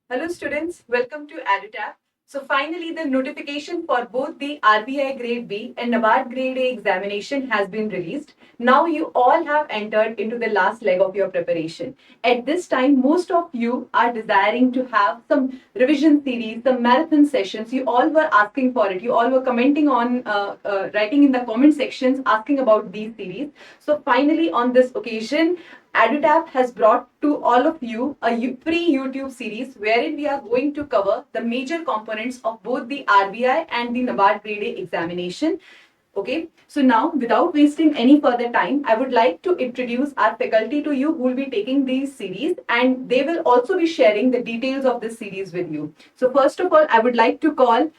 Hello students, welcome to EduTap. So finally the notification for both the RBI Grade B and NABARD Grade A examination has been released. Now you all have entered into the last leg of your preparation. At this time, most of you are desiring to have some revision series, some marathon sessions. You all were asking for it. You all were commenting on, writing in the comment sections asking about these series. So finally on this occasion, EduTap has brought to all of you a free YouTube series wherein we are going to cover the major components of both the RBI and the NABARD Grade A examination. Okay, so now without wasting any further time, I would like to introduce our faculty to you who will be taking these series, and they will also be sharing the details of this series with you. So first of all, I would like to call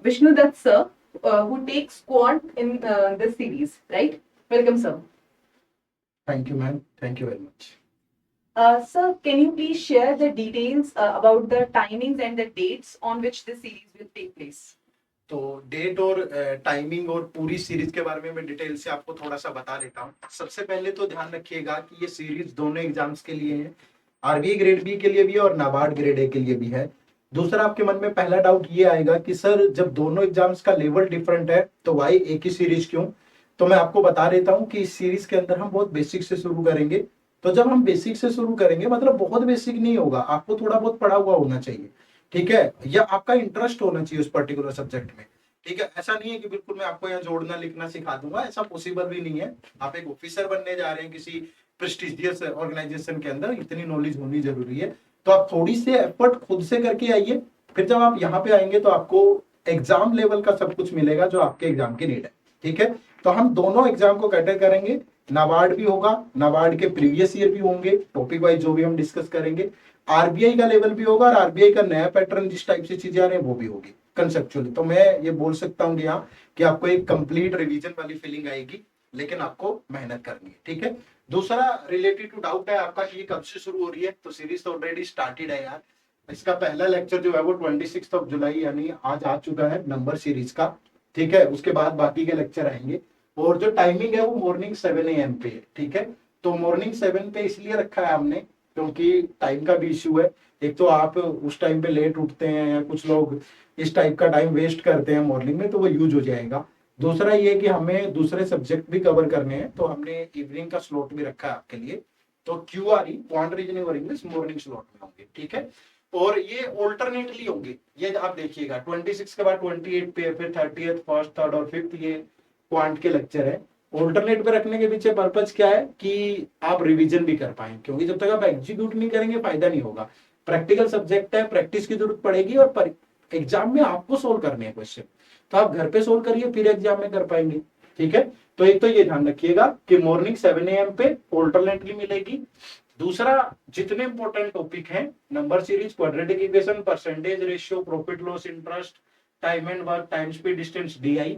Vishnu Dutt sir, who takes quant in this series, right? Welcome, sir. Thank you, ma'am. Thank you very much. Sir, can you please share the details about the timings and the dates on which the series will take place? तो date और timing और पूरी series के बारे में मैं detail से आपको थोड़ा सा बता देता हूँ। सबसे पहले तो ध्यान रखिएगा कि ये सीरीज दोनों एग्जाम्स के लिए है, आरबीआई ग्रेड बी के लिए भी है और नाबार्ड ग्रेड ए के लिए भी है। दूसरा, आपके मन में पहला डाउट ये आएगा कि सर जब दोनों एग्जाम्स का लेवल डिफरेंट है तो वाई एक ही सीरीज क्यों? तो मैं आपको बता देता हूँ कि इस सीरीज के अंदर हम बहुत बेसिक से शुरू करेंगे। तो जब हम बेसिक से शुरू करेंगे मतलब बहुत बेसिक नहीं होगा, आपको थोड़ा बहुत पढ़ा हुआ होना चाहिए, ठीक है, या आपका इंटरेस्ट होना चाहिए उस पर्टिकुलर सब्जेक्ट में, ठीक है। ऐसा नहीं है कि बिल्कुल मैं आपको यहाँ जोड़ना लिखना सिखा दूंगा, ऐसा पॉसिबल भी नहीं है। आप एक ऑफिसर बनने जा रहे हैं किसी प्रेस्टिजियस ऑर्गेनाइजेशन के अंदर, इतनी नॉलेज होनी जरूरी है। तो आप थोड़ी सी एफर्ट खुद से करके आइए, फिर जब आप यहाँ पे आएंगे तो आपको एग्जाम लेवल का सब कुछ मिलेगा जो आपके एग्जाम की नीड है, ठीक है। तो हम दोनों एग्जाम को कैटर करेंगे, नाबार्ड भी होगा, नाबार्ड के प्रीवियस ईयर भी होंगे, टॉपिक वाइज जो भी हम डिस्कस करेंगे, आरबीआई का लेवल भी होगा और आरबीआई का नया पैटर्न जिस टाइप से चीजें आ रही है वो भी होगी कंसेप्चुअली। तो मैं ये बोल सकता हूँ यहाँ कि आपको एक कंप्लीट रिवीजन वाली फीलिंग आएगी, लेकिन आपको मेहनत करनी है, ठीक है। दूसरा रिलेटेड टू डाउट है आपका कि ये कब से शुरू हो रही है, तो सीरीज तो ऑलरेडी स्टार्टेड है यार। इसका पहला लेक्चर जो है वो 26 जुलाई यानी आज आ चुका है नंबर सीरीज का, ठीक है। उसके बाद बाकी के लेक्चर आएंगे और जो टाइमिंग है वो मॉर्निंग 7 AM पे है, ठीक है। तो मॉर्निंग 7 पे इसलिए रखा है हमने क्योंकि टाइम का भी इश्यू है। एक तो आप उस टाइम पे लेट उठते हैं या कुछ लोग इस टाइप का टाइम वेस्ट करते हैं मॉर्निंग में, तो वो यूज हो जाएगा। दूसरा ये कि हमें दूसरे सब्जेक्ट भी कवर करने हैं, तो हमने इवनिंग का स्लॉट भी रखा है आपके लिए। तो क्यूआरई क्वांट रीजनिंग और इंग्लिश मॉर्निंग स्लॉट में होंगे, ठीक है। और ये ऑल्टरनेटली होंगे, ये आप देखिएगा 26 के बाद 28 पे, फिर 30th, फर्स्ट, थर्ड और फिफ्थ ये क्वांट के लेक्चर है। ऑल्टरनेट पे रखने के पीछे पर्पज क्या है कि आप रिवीजन भी कर पाए, क्योंकि जब तक आप एग्जीक्यूट नहीं करेंगे फायदा नहीं होगा। प्रैक्टिकल सब्जेक्ट है, प्रैक्टिस की जरूरत पड़ेगी और एग्जाम में आपको सोल्व करने हैं क्वेश्चन, तो आप घर पे सोल्व करिए फिर एग्जाम में कर पाएंगे, ठीक है। तो एक तो ये ध्यान रखिएगा कि मॉर्निंग 7 AM पे ऑल्टरनेटली मिलेगी। दूसरा, जितने इंपॉर्टेंट टॉपिक हैं number series, quadratic equation, percentage ratio, profit loss, interest, time and work, time speed, distance, DI,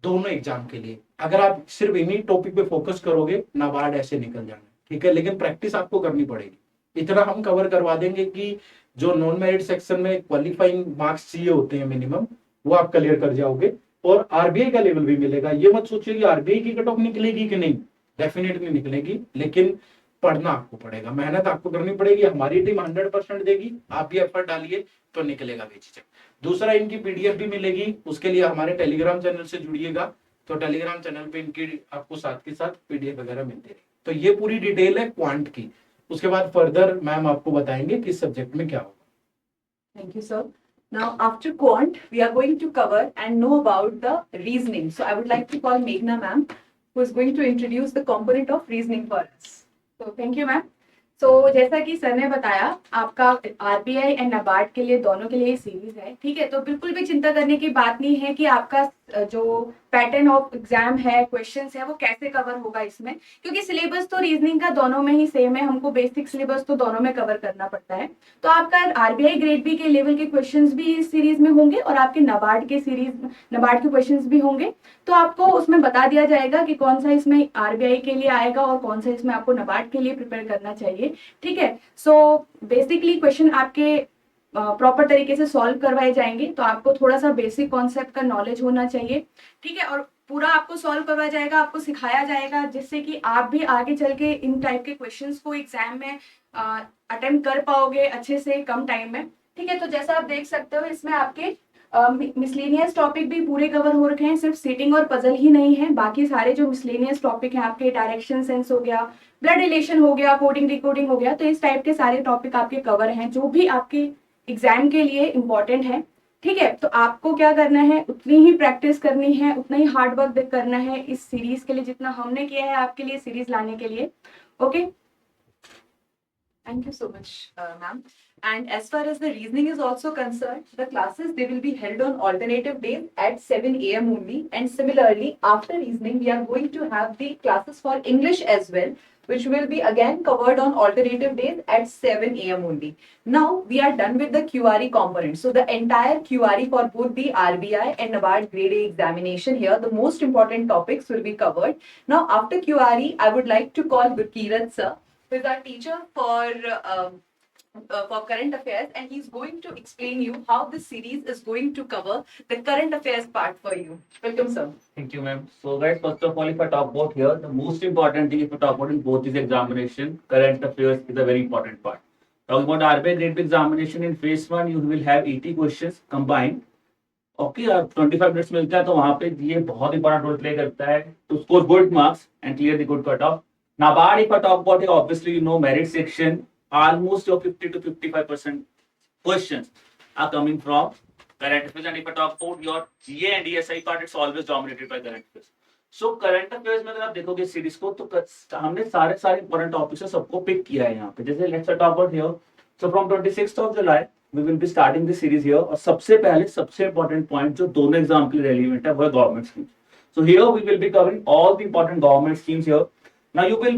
दोनों एग्जाम के लिए अगर आप सिर्फ इन्हीं टॉपिक पे फोकस करोगे नाबार्ड ऐसे निकल जाना, ठीक है। लेकिन प्रैक्टिस आपको करनी पड़ेगी। इतना हम कवर करवा देंगे कि जो नॉन मेरिट सेक्शन में क्वालिफाइंग मार्क्स चाहिए होते हैं मिनिमम, वो आप क्लियर कर जाओगे। और आरबीआई का लेवल भी मिलेगा। ये मत सोचिए कि आरबीआई की कट ऑफ निकलेगी कि नहीं, डेफिनेटली निकलेगी, लेकिन पढ़ना आपको पड़ेगा, मेहनत आपको करनी पड़ेगी। हमारी टीम 100% देगी, आप भी एफर्ट डालिए तो निकलेगा बेझिझक। दूसरा, इनकी पीडीएफ भी मिलेगी, उसके लिए हमारे टेलीग्राम चैनल से जुड़िएगा, तो टेलीग्राम चैनल पे इनकी आपको साथ के साथ पीडीएफ वगैरह मिलती रहेगी। तो ये पूरी डिटेल है क्वांट की। उसके बाद फर्दर मैम आपको बताएंगे किस सब्जेक्ट में क्या होगा। Thank you, sir. Now, after quant, we are going to cover and know about the reasoning. So, I would like to call Meghna ma'am, who is going to introduce the component of reasoning for us. तो thank you ma'am. तो जैसा कि sir ने बताया, आपका RBI and NABARD के लिए दोनों के लिए सीरीज है, ठीक है। तो बिल्कुल भी चिंता करने की बात नहीं है कि आपका जो पैटर्न ऑफ एग्जाम है, क्वेश्चंस है, वो कैसे कवर होगा इसमें, क्योंकि सिलेबस तो रीजनिंग का दोनों में ही सेम है। हमको बेसिक सिलेबस तो दोनों में कवर करना पड़ता है। तो आपका आरबीआई ग्रेड बी के लेवल के क्वेश्चंस भी इस सीरीज में होंगे और आपके नाबार्ड के क्वेश्चंस भी होंगे। तो आपको उसमें बता दिया जाएगा कि कौन सा इसमें आरबीआई के लिए आएगा और कौन सा इसमें आपको नाबार्ड के लिए प्रिपेयर करना चाहिए, ठीक है। सो बेसिकली क्वेश्चन आपके प्रॉपर तरीके से सॉल्व करवाए जाएंगे, तो आपको थोड़ा सा बेसिक कॉन्सेप्ट का नॉलेज होना चाहिए, ठीक है। और पूरा आपको सॉल्व करवाया जाएगा, आपको सिखाया जाएगा, जिससे कि आप भी आगे चल के इन टाइप के क्वेश्चंस को एग्जाम में अटेम्प्ट कर पाओगे अच्छे से कम टाइम में। ठीक है, तो जैसा आप देख सकते हो इसमें आपके मिसलेनियस टॉपिक भी पूरे कवर हो रखे हैं, सिर्फ सीटिंग और पजल ही नहीं है, बाकी सारे जो मिसलेनियस टॉपिक हैं आपके डायरेक्शन सेंस हो गया, ब्लड रिलेशन हो गया, कोडिंग डिकोडिंग हो गया, तो इस टाइप के सारे टॉपिक आपके कवर हैं जो भी आपके एग्जाम के लिए इम्पोर्टेंट है। ठीक है, तो आपको क्या करना है, उतनी ही प्रैक्टिस करनी है, उतना ही हार्ड वर्क करना है इस सीरीज के लिए जितना हमने किया है आपके लिए सीरीज लाने के लिए। Okay, Thank you so much, ma'am. And as far as the reasoning is also concerned, the classes, they will be held on alternative days at 7 a.m. only. And similarly, after reasoning, we are going to have the classes for English as well, which will be again covered on alternative days at 7 a.m. only. Now we are done with the QRE component. So the entire QRE for both the RBI and NABARD grade A examination here, the most important topics will be covered. Now after QRE, I would like to call Gurkirat sir, who is our teacher for current affairs, and he's going to explain you how this series is going to cover the current affairs part for you. Welcome, sir. Thank you, ma'am. So, guys, first of all, if I talk about here, the most important thing if I talk about in both these examination, current affairs is a very important part. Talking about RBI grade B examination in phase 1, you will have 80 questions combined. Okay, 25 minutes मिलता है, तो वहाँ पे ये बहुत important role play करता है to score good marks and clear the good cut off. NABARD, if I talk about it, obviously you know merit section, almost your 50 to 55% questions are coming from current affairs. And if I talk about your GA and ESI part, it's always dominated by current affairs. So current affairs में अगर आप देखोगे series को, तो हमने सारे important topics सबको pick किया है यहाँ पे। जैसे let's talk about here, so from 26th of July we will be starting this series here। और सबसे पहले सबसे इंपॉर्टेंट पॉइंट जो दोनों एग्जाम के लिए रेलिवेंट है वो है government scheme. So here we will be covering all the important government schemes here. Now you will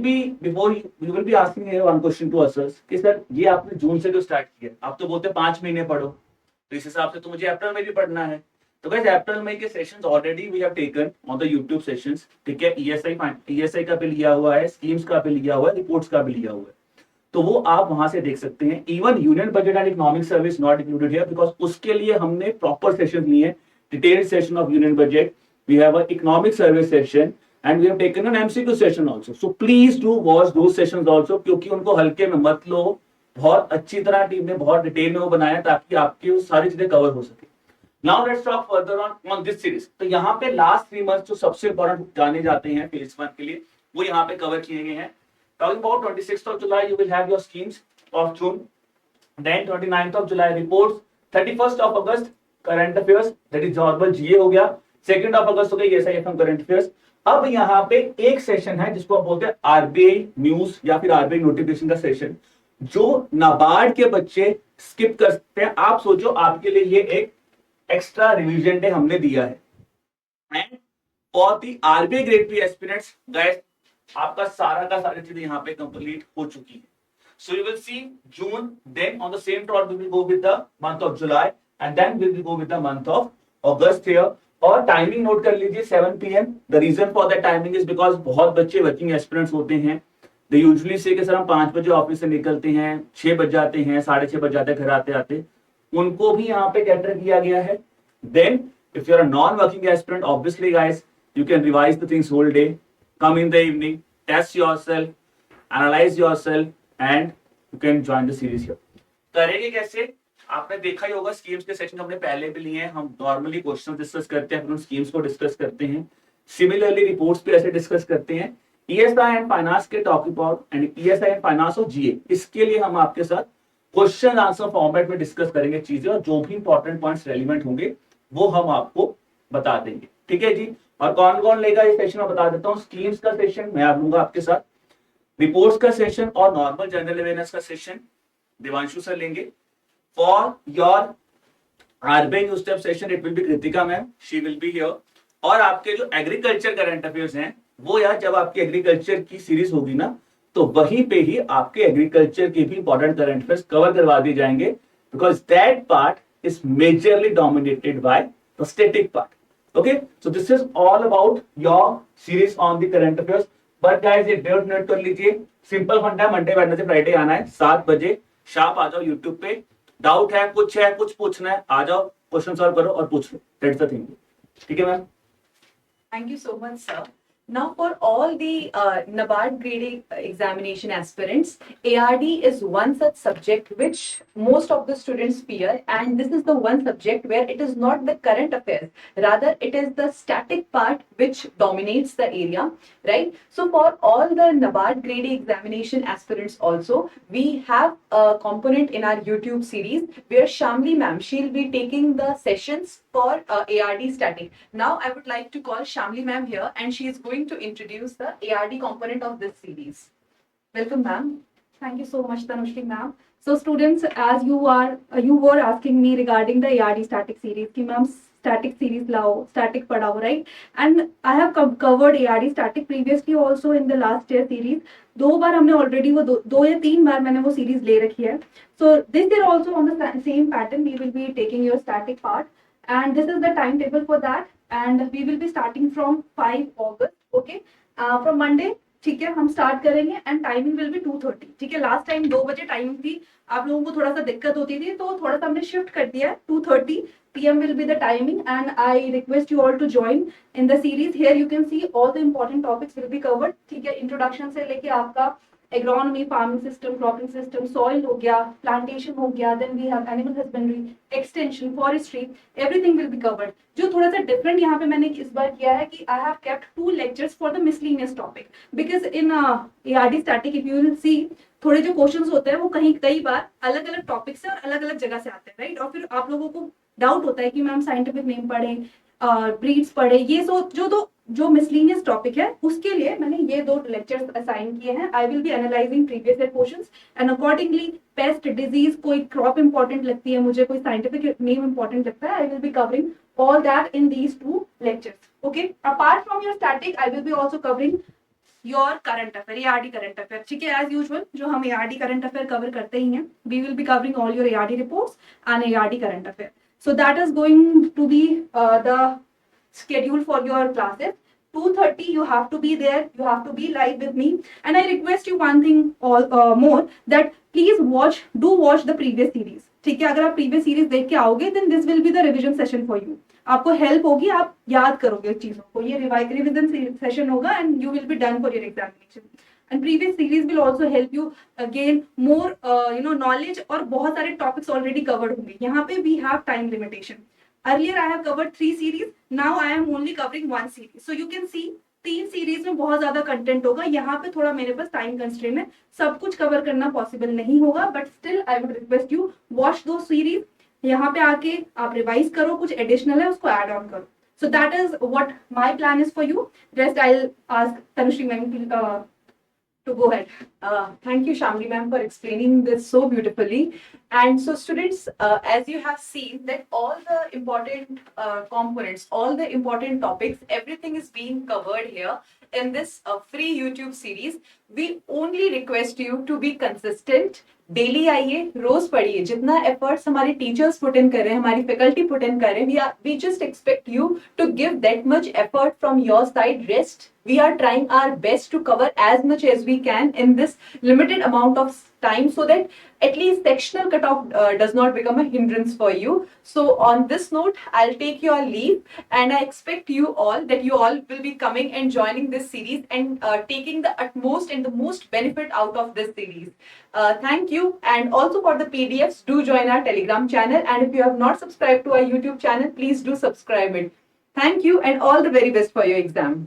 be asking here one question to us कि सर ये आपने जून से जो स्टार्ट किया, आप तो बोलते 5 महीने पढ़ो, तो इस हिसाब से तो मुझे अप्रैल में भी पढ़ना है। तो गाइस अप्रैल मई के sessions already we have taken on the YouTube sessions. ठीक है, ESI का भी लिया हुआ है, स्कीम्स का भी लिया हुआ है, रिपोर्ट्स का भी लिया हुआ है, तो वो आप वहां से देख सकते हैं। Even union budget and economic service not included here because उसके लिए हमने प्रॉपर सेशन लिए, detailed session of union budget, we have a economic service session and we have taken an MCQ session also. So please do watch those sessions also, क्योंकि उनको हल्के में मत लो, बहुत अच्छी तरह टीम ने बहुत डिटेल में वो बनाया ताकि आपकी वो सारी चीजें कवर हो सके। Now let's talk further on this series। तो यहाँ पे लास्ट 3 months जो सबसे इंपॉर्टेंट जाने जाते हैं फेज 1 के लिए, वो यहाँ पे कवर किए गए हैं। Talking about 26th of July you will have your schemes of June, then 29th of July reports, 31st of August current affairs, that is normal GA हो गया, 2nd of August हो गया ESIFM current affairs। अब यहाँ पे एक session है जिसको हम बोलते हैं आरबीआई न्यूज या फिर आरबीआई नोटिफिकेशन का सेशन, जो नाबार्ड के बच्चे स्किप कर सकते हैं। आप सोचो आपके लिए ये एक एक्स्ट्रा रिवीजन डे हमने दिया है। And for the RBI grade B aspirants guys, आपका सारा का सारी चीजें यहाँ पे कंप्लीट हो चुकी है। So you will see June, then on the same trot we will go with the month of July and then we will go with the month of August here. और टाइमिंग नोट कर लीजिए 7 PM। The reason for that timing is because बहुत बच्चे working aspirants होते हैं, they usually से कि sir हम 5 बजे ऑफिस से निकलते हैं, 6 बज जाते हैं, 6:30 बज जाते हैं घर आते आते, उनको भी यहाँ पे कैटर किया गया है। Then if you are a non working aspirant, obviously guys you can revise the things whole day, come in the evening, test yourself, analyse yourself and you can join the series here. करेंगे कैसे, आपने देखा ही होगा schemes के session हमने पहले भी लिए हैं। हम नॉर्मली क्वेश्चन डिस्कस करते हैं, फिर उन स्कीम्स को डिस्कस करते हैं। सिमिलरली रिपोर्ट्स पे ऐसे डिस्कस करते हैं। ईएसआई एंड फाइनेंस के talk about and ESI and finance और जीए, इसके लिए हम आपके साथ क्वेश्चन आंसर फॉर्मेट में डिस्कस करेंगे चीजें, और जो भी इंपॉर्टेंट पॉइंट्स रेलिवेंट होंगे वो हम आपको बता देंगे। ठीक है जी, और कौन कौन लेगा ये सेशन मैं बता देता हूँ। स्कीम्स का सेशन मैं आप लूंगा आपके साथ, रिपोर्ट्स का सेशन और नॉर्मल जनरल अवेयरनेस का सेशन देवांशु सर लेंगे। For your RBI News Step session, it will be Kritika ma'am, she will be here। और आपके जो एग्रीकल्चर करंट अफेयर्स हैं वो यार जब आपकी एग्रीकल्चर की सीरीज होगी ना, तो वहीं पे ही आपके एग्रीकल्चर के भी इंपॉर्टेंट करंट अफेयर्स कवर करवा दिए जाएंगे, because that part is majorly dominated by the static part. Okay, so this is all about your series on the current affairs. But guys ये डेट नोट कर लीजिए, simple फंडा, Monday Wednesday Friday आना है, 7 बजे शार्प आ जाओ YouTube पे। Doubt है, कुछ पूछना है, आ जाओ, क्वेश्चन सॉल्व करो और पूछ लो, दैट्स द थिंग। ठीक है ma'am. Thank you so much, sir. Now, for all the NABARD grading examination aspirants, ARD is one such subject which most of the students fear, and this is the one subject where it is not the current affairs, rather it is the static part which dominates the area, right? So, for all the NABARD grading examination aspirants also, we have a component in our YouTube series where Shamli ma'am, she'll be taking the sessions for ARD static. Now I would like to call Shamli ma'am here, and she is going to introduce the ARD component of this series. Welcome, ma'am. Thank you so much, Tanushri ma'am. So students, as you were asking me regarding the ARD static series, कि ma'am static series lao, static padhao, right? And I have covered ARD static previously also in the last year series. 2 बार हमने already वो दो या 3 बार मैंने वो series ले रखी है. So this year also on the same pattern we will be taking your static part, and this is the timetable for that, and we will be starting from 5 August. Okay, from Monday. ठीक है, हम start करेंगे and timing will be 2:30. ठीक है, last time 2 बजे timing थी, आप लोगों को थोड़ा सा दिक्कत होती थी, तो थोड़ा सा हमने शिफ्ट कर दिया है. 2:30 PM will be the timing, and I request you all to join in the series. Here you can see all the important topics will be covered. ठीक है, इंट्रोडक्शन से लेके आपका agronomy, farming system, cropping system, soil हो गया, plantation हो गया, then we have animal husbandry, extension, forestry, everything will be covered. जो थोड़ा सा डिफरेंट यहाँ पे मैंने इस बार किया है कि I have kept 2 lectures for the miscellaneous topic, because in ARD static if you will सी थोड़े जो क्वेश्चंस होते हैं वो कई बार अलग अलग टॉपिक से और अलग अलग जगह से आते हैं, राइट? और फिर आप लोगों को डाउट होता है कि मैम साइंटिफिक नेम पढ़े, ब्रीड्स पढ़े, ये जो मिसलिनियस टॉपिक है उसके लिए मैंने ये 2 लेक्चर्स असाइन किए हैं. I will be analysing previous year questions and accordingly paste, disease, कोई क्रॉप इंपॉर्टेंट लगती है मुझे, कोई साइंटिफिक नेम इंपॉर्टेंट लगता है, I will be covering all that in these 2 lectures. Okay, apart from your static I will be also covering your current affair, ARD current affair. ठीक है, as usual जो हम ARD current affair cover करते ही हैं, we will be covering all your ARD reports and ARD current affair. So that is going to be the schedule for your classes. 2:30 you have to be there, you have to be live with me, and I request you one thing more, that please watch the previous series. ठीक है, अगर आप previous series देख के आओगे then this will be the revision session for you. आपको help होगी, आप याद करोगे चीजों को, ये रिवीजन सेशन होगा and you will be done for your examination. And previous series will also help you gain more knowledge, और बहुत सारे टॉपिक्स ऑलरेडी कवर्ड होंगे. यहाँ पे we have time limitation. Earlier I have covered 3 series, now I am only covering 1 series. So you can C 3 series में बहुत ज्यादा content होगा. यहाँ पे थोड़ा मेरे पास टाइम कंस्ट्रेंट है, सब कुछ कवर करना पॉसिबल नहीं होगा, but still I would request you watch दो सीरीज. यहाँ पे आके आप रिवाइज करो, कुछ एडिशनल है उसको ऐड ऑन करो. So that is what my plan is for you. Rest I will ask Tanushree ma'am to go ahead. Thank you, Shamli ma'am, for explaining this so beautifully. And so, students, as you have seen that all the important components, all the important topics, everything is being covered here in this free YouTube series. We only request you to be consistent. Daily आइए, रोज पढ़िए. जितना efforts हमारे teachers put in कर रहे हैं, हमारी faculty put in कर रहे हैं, we just expect you to give that much effort from your side. Rest, we are trying our best to cover as much as we can in this limited amount of time, so that at least sectional cutoff does not become a hindrance for you. So on this note, I'll take your leave, and I expect you all that you all will be coming and joining this series and taking the utmost and the most benefit out of this series. Thank you. And also for the PDFs, do join our Telegram channel, and if you have not subscribed to our YouTube channel, please do subscribe it. Thank you, and all the very best for your exam.